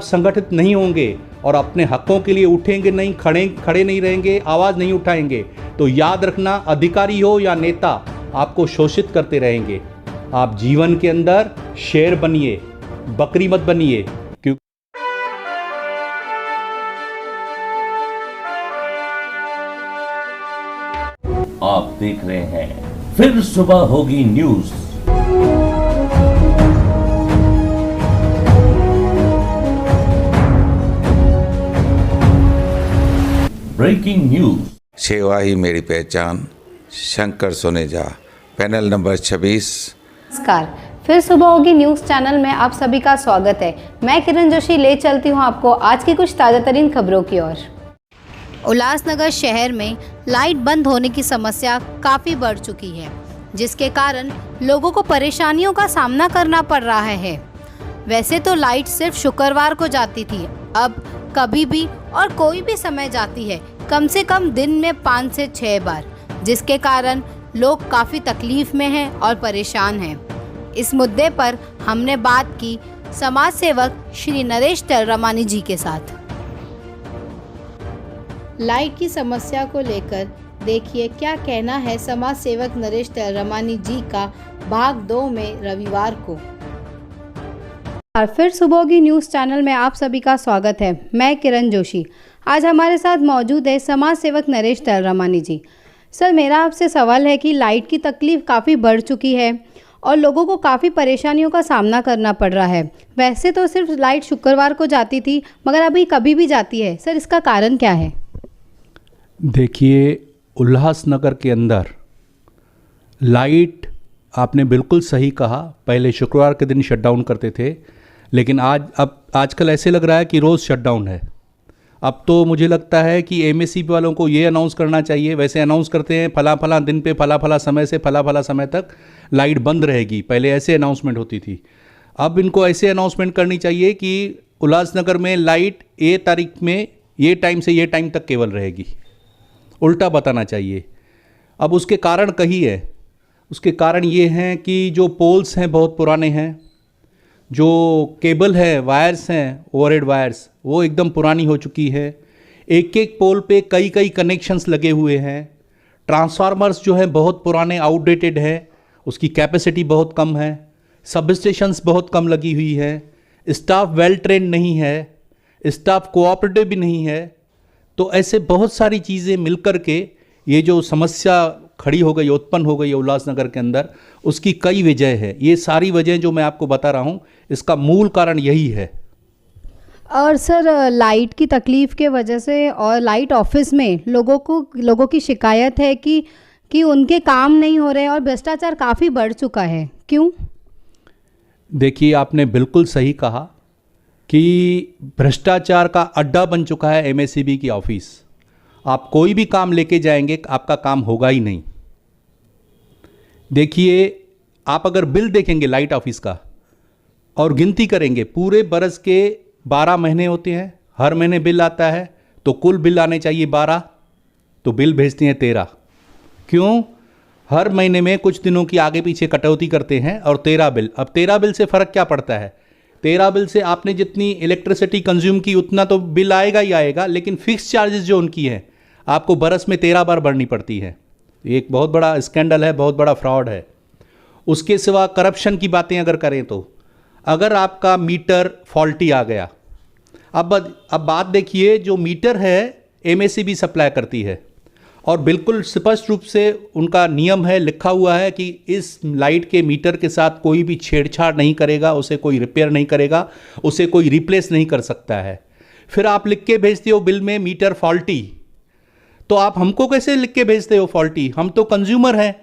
संगठित नहीं होंगे और अपने हकों के लिए उठेंगे नहीं, खड़े नहीं रहेंगे, आवाज़ नहीं उठाएंगे, तो याद रखना, अधिकारी हो या नेता, आपको शोषित करते रहेंगे। आप जीवन के अंदर शेर बनिए, बकरी मत बनिए। आप देख रहे हैं फिर सुबह होगी न्यूज। Breaking news. सेवा ही मेरी पहचान, शंकर सोनेजा, पैनल नंबर 26। नमस्कार, फिर सुबह होगी न्यूज़ चैनल में आप सभी का स्वागत है। मैं किरण जोशी ले चलती हूँ आपको आज की कुछ ताज़ा तरीन खबरों की ओर। उल्लासनगर शहर में लाइट बंद होने की समस्या काफ़ी बढ़ चुकी है, जिसके कारण लोगों को परेशानियों का सामना करना पड़ रहा है। वैसे तो लाइट सिर्फ शुक्रवार को जाती थी, अब कभी भी और कोई भी समय जाती है, कम से कम दिन में 5 से 6 बार, जिसके कारण लोग काफ़ी तकलीफ में हैं और परेशान हैं। इस मुद्दे पर हमने बात की समाज सेवक श्री नरेश तलरमानी जी के साथ। लाइट की समस्या को लेकर देखिए क्या कहना है समाज सेवक नरेश तलरमानी जी का भाग 2 में रविवार को। और फिर सुबह की न्यूज़ चैनल में आप सभी का स्वागत है। मैं किरण जोशी। आज हमारे साथ मौजूद है समाज सेवक नरेश तलरमानी जी। सर, मेरा आपसे सवाल है कि लाइट की तकलीफ़ काफ़ी बढ़ चुकी है और लोगों को काफ़ी परेशानियों का सामना करना पड़ रहा है। वैसे तो सिर्फ लाइट शुक्रवार को जाती थी, मगर अभी कभी भी जाती है। सर, इसका कारण क्या है? देखिए, उल्लासनगर के अंदर लाइट, आपने बिल्कुल सही कहा, पहले शुक्रवार के दिन शटडाउन करते थे, लेकिन आजकल ऐसे लग रहा है कि रोज़ शटडाउन है। अब तो मुझे लगता है कि एमएससीबी वालों को ये अनाउंस करना चाहिए, वैसे अनाउंस करते हैं फला दिन पे फला समय से फला समय तक लाइट बंद रहेगी, पहले ऐसे अनाउंसमेंट होती थी। अब इनको ऐसे अनाउंसमेंट करनी चाहिए कि उल्लासनगर में लाइट ये तारीख में ये टाइम से ये टाइम तक केवल रहेगी, उल्टा बताना चाहिए। अब उसके कारण कही है, उसके कारण ये हैं कि जो पोल्स हैं बहुत पुराने हैं, जो केबल है, वायर्स हैं, ओवरहेड वायर्स, वो एकदम पुरानी हो चुकी है। एक एक पोल पे कई कनेक्शंस लगे हुए हैं। ट्रांसफार्मर्स जो हैं बहुत पुराने, आउटडेटेड हैं, उसकी कैपेसिटी बहुत कम है। सब स्टेशंस बहुत कम लगी हुई है। स्टाफ वेल ट्रेंड नहीं है, स्टाफ कोऑपरेटिव भी नहीं है। तो ऐसे बहुत सारी चीज़ें मिलकर के ये जो समस्या खड़ी हो गई, उत्पन्न हो गई है उल्लासनगर के अंदर, उसकी कई वजह है। ये सारी वजह जो मैं आपको बता रहा हूँ, इसका मूल कारण यही है। और सर, लाइट की तकलीफ़ के वजह से और लाइट ऑफिस में लोगों की शिकायत है कि उनके काम नहीं हो रहे और भ्रष्टाचार काफ़ी बढ़ चुका है। क्यों? देखिए, आपने बिल्कुल सही कहा कि भ्रष्टाचार का अड्डा बन चुका है एमएससीबी की ऑफिस। आप कोई भी काम लेके जाएंगे, आपका काम होगा ही नहीं। देखिए, आप अगर बिल देखेंगे लाइट ऑफिस का और गिनती करेंगे, पूरे बरस के 12 महीने होते हैं, हर महीने बिल आता है, तो कुल बिल आने चाहिए 12, तो बिल भेजते हैं 13। क्यों? हर महीने में कुछ दिनों की आगे पीछे कटौती करते हैं और 13 बिल। अब 13 बिल से फ़र्क क्या पड़ता है? 13 बिल से आपने जितनी इलेक्ट्रिसिटी कंज्यूम की उतना तो बिल आएगा ही आएगा, लेकिन फिक्स चार्जेस जो उनकी हैं आपको बरस में 13 बार भरनी पड़ती है। एक बहुत बड़ा स्कैंडल है, बहुत बड़ा फ्रॉड है। उसके सिवा करप्शन की बातें अगर करें तो अगर आपका मीटर फॉल्टी आ गया, अब बात देखिए, जो मीटर है एमएससीबी सप्लाई करती है और बिल्कुल स्पष्ट रूप से उनका नियम है, लिखा हुआ है कि इस लाइट के मीटर के साथ कोई भी छेड़छाड़ नहीं करेगा, उसे कोई रिपेयर नहीं करेगा, उसे कोई रिप्लेस नहीं कर सकता है। फिर आप लिख के भेजते हो बिल में मीटर फॉल्टी, तो आप हमको कैसे लिख के भेजते हो फॉल्टी? हम तो कंज्यूमर हैं,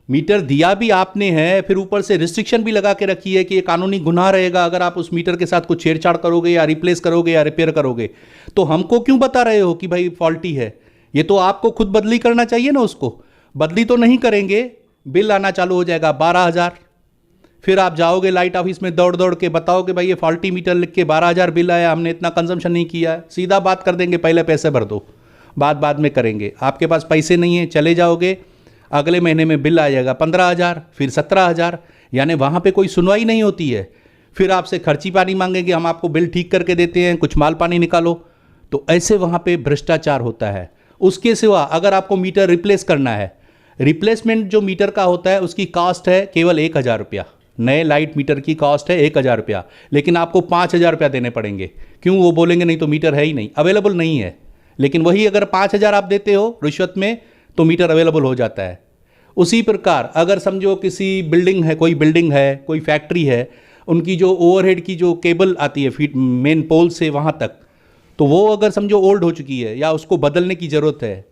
मीटर दिया भी आपने है, फिर ऊपर से रिस्ट्रिक्शन भी लगा के रखी है कि ये कानूनी गुनाह रहेगा अगर आप उस मीटर के साथ कुछ छेड़छाड़ करोगे या रिप्लेस करोगे या रिपेयर करोगे। तो हमको क्यों बता रहे हो कि भाई फॉल्टी है? ये तो आपको खुद बदली करना चाहिए ना। उसको बदली तो नहीं करेंगे, बिल आना चालू हो जाएगा 12,000। फिर आप जाओगे लाइट ऑफिस में दौड़ दौड़ के बताओगे भाई ये फॉल्टी मीटर लिख के 12,000 बिल आया, हमने इतना कंजम्पशन नहीं किया। सीधा बात कर देंगे, पहले पैसे भर दो, बाद में करेंगे। आपके पास पैसे नहीं है, चले जाओगे, अगले महीने में बिल आ जाएगा 15,000, फिर 17,000। यानी वहाँ पे कोई सुनवाई नहीं होती है। फिर आपसे खर्ची पानी मांगेंगे, हम आपको बिल ठीक करके देते हैं, कुछ माल पानी निकालो। तो ऐसे वहाँ पे भ्रष्टाचार होता है। उसके सिवा अगर आपको मीटर रिप्लेस करना है, रिप्लेसमेंट जो मीटर का होता है उसकी कॉस्ट है केवल 1,000 रुपया। नए लाइट मीटर की कॉस्ट है 1,000 रुपया, लेकिन आपको 5,000 रुपया देने पड़ेंगे। क्यों? वो बोलेंगे नहीं तो मीटर है ही नहीं, अवेलेबल नहीं है। लेकिन वही अगर 5,000 आप देते हो रिश्वत में तो मीटर अवेलेबल हो जाता है। उसी प्रकार अगर समझो किसी बिल्डिंग है, कोई बिल्डिंग है, कोई फैक्ट्री है, उनकी जो ओवरहेड की जो केबल आती है फीट मेन पोल से वहाँ तक, तो वो अगर समझो ओल्ड हो चुकी है या उसको बदलने की ज़रूरत है,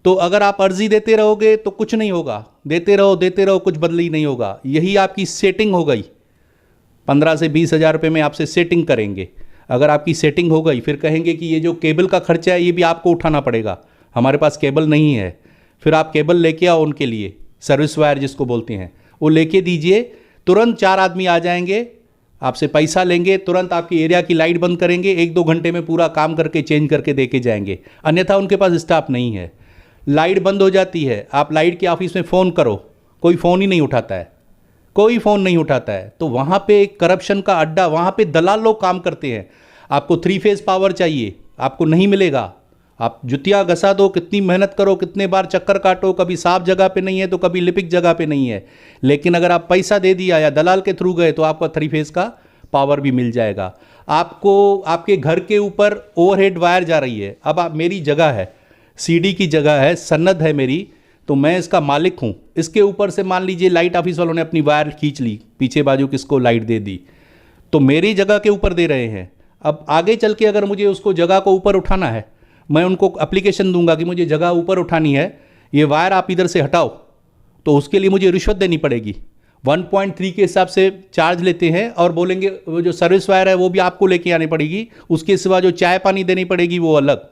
तो अगर आप अर्जी देते रहोगे तो कुछ नहीं होगा, देते रहो कुछ बदल ही नहीं होगा। यही आपकी सेटिंग हो गई, 15 से 20,000 रुपये में आपसे सेटिंग करेंगे। अगर आपकी सेटिंग हो गई फिर कहेंगे कि ये जो केबल का खर्चा है ये भी आपको उठाना पड़ेगा, हमारे पास केबल नहीं है। फिर आप केबल लेके आओ उनके लिए, सर्विस वायर जिसको बोलते हैं, वो लेके दीजिए, तुरंत 4 आदमी आ जाएंगे, आपसे पैसा लेंगे, तुरंत आपकी एरिया की लाइट बंद करेंगे, 1-2 घंटे में पूरा काम करके चेंज करके दे के जाएंगे। अन्यथा उनके पास स्टाफ नहीं है। लाइट बंद हो जाती है, आप लाइट के ऑफिस में फ़ोन करो, कोई फ़ोन ही नहीं उठाता है, कोई फ़ोन नहीं उठाता है। तो वहाँ पे एक करप्शन का अड्डा, वहाँ पे दलाल लोग काम करते हैं। आपको 3 फेज़ पावर चाहिए, आपको नहीं मिलेगा। आप जुतिया घसा दो, कितनी मेहनत करो, कितने बार चक्कर काटो, कभी साफ जगह पे नहीं है तो कभी लिपिक जगह पे नहीं है। लेकिन अगर आप पैसा दे दिया या दलाल के थ्रू गए तो आपका 3 फेज़ का पावर भी मिल जाएगा। आपको आपके घर के ऊपर ओवरहेड वायर जा रही है, अब आप, मेरी जगह है, सीडी की जगह है, सन्नद है मेरी, तो मैं इसका मालिक हूँ। इसके ऊपर से मान लीजिए लाइट ऑफिस वालों ने अपनी वायर खींच ली, पीछे बाजू किसको लाइट दे दी, तो मेरी जगह के ऊपर दे रहे हैं। अब आगे चल के अगर मुझे उसको जगह को ऊपर उठाना है, मैं उनको एप्लीकेशन दूंगा कि मुझे जगह ऊपर उठानी है, ये वायर आप इधर से हटाओ, तो उसके लिए मुझे रिश्वत देनी पड़ेगी। 1.3 के हिसाब से चार्ज लेते हैं और बोलेंगे वो जो सर्विस वायर है वो भी आपको लेके आनी पड़ेगी, उसके सिवा जो चाय पानी देनी पड़ेगी वो अलग।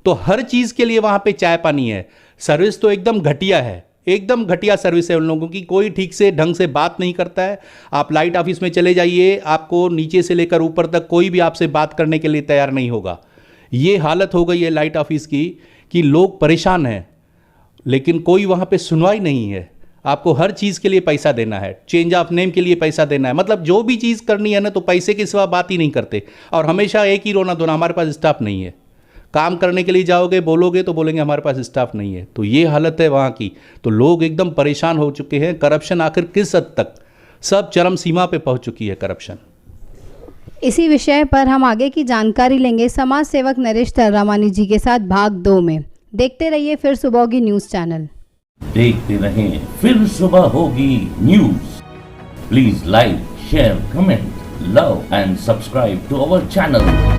तो हर चीज़ के लिए वहाँ पे चाय पानी है। सर्विस तो एकदम घटिया है, एकदम घटिया सर्विस है उन लोगों की, कोई ठीक से ढंग से बात नहीं करता है। आप लाइट ऑफिस में चले जाइए, आपको नीचे से लेकर ऊपर तक कोई भी आपसे बात करने के लिए तैयार नहीं होगा। ये हालत हो गई है लाइट ऑफिस की कि लोग परेशान हैं, लेकिन कोई वहाँ पे सुनवाई नहीं है। आपको हर चीज़ के लिए पैसा देना है, चेंज ऑफ नेम के लिए पैसा देना है, मतलब जो भी चीज़ करनी है ना तो पैसे के सिवा बात ही नहीं करते। और हमेशा एक ही रोना धोना, हमारे पास स्टाफ नहीं है। काम करने के लिए जाओगे, बोलोगे तो बोलेंगे हमारे पास स्टाफ नहीं है। तो ये हालत है वहाँ की। तो लोग एकदम परेशान हो चुके हैं। करप्शन आखिर किस हद तक, सब चरम सीमा पे पहुँच चुकी है करप्शन। इसी विषय पर हम आगे की जानकारी लेंगे समाज सेवक नरेश तर्रामानी जी के साथ भाग 2 में। देखते रहिए फिर सुबह होगी न्यूज़ चैनल। देखते रहें फिर सुबह होगी news. Please like, share, comment, love and subscribe to our channel.